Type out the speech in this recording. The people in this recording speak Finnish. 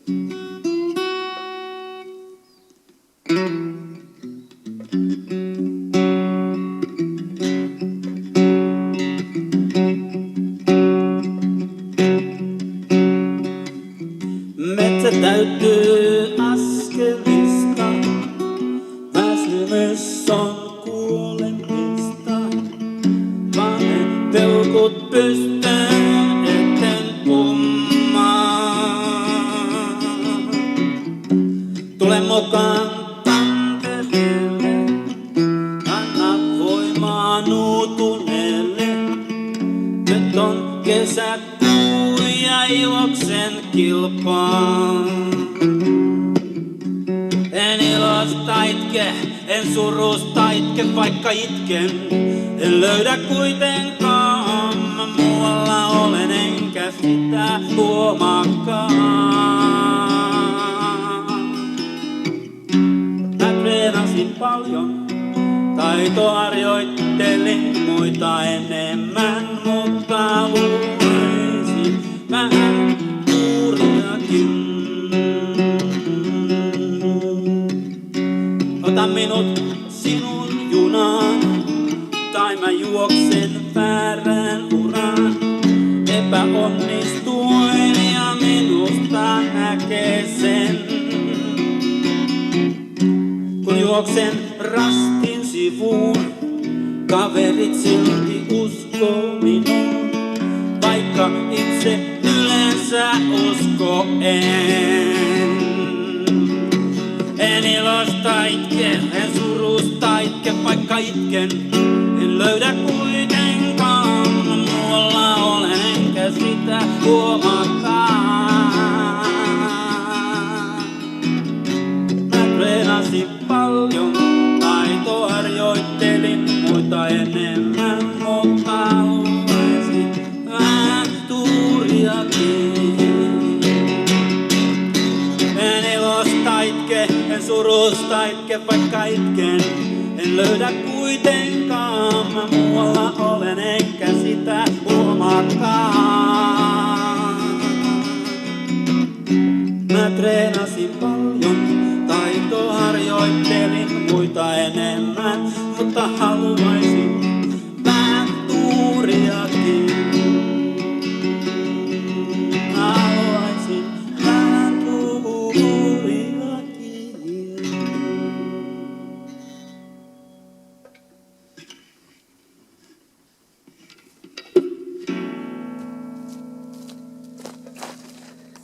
Metsä täyttyy askelista, väsymys on kuolemista. Panen peukut pystyyn, etten ummaa. Tule mukaan tantereelle, anna voimaa nuutuneelle. Nyt on kesäkuu ja juoksen kilpaan. En ilosta itke, en surusta itke, vaikka itken. En löydä kuitenkaan, mä muualla olen enkä sitä huomaakaan. Mä treenasin paljon, taitoharjoittelin muita enemmän, mutta luulisin vähän tuuriakin. Ota minut sinun junaan, tai mä juoksen väärään uraan. Epäonnistuin ja minusta näkee sen. Kun juoksen rastin sivuun, kaverit silti uskoo minuun, vaikka itse yleensä usko en. En ilosta itke, en surusta itke, vaikka itken. En löydä kuitenkaan, muualla olen enkä sitä huomaakaan. Mä treenasin paljon, taitoharjoittelin muita enemmän, mutta haluaisin vähän tuuriakin. En ilosta itke, en surusta itke, vaikka itken. En löydä kuitenkaan, mä muualla olen enkä sitä huomaakaan. Mä treenasin paljon, taitoharjoittelin muita enemmän, mutta haluaisin vähän tuuriakin. Haluaisin vähän tuuriakin.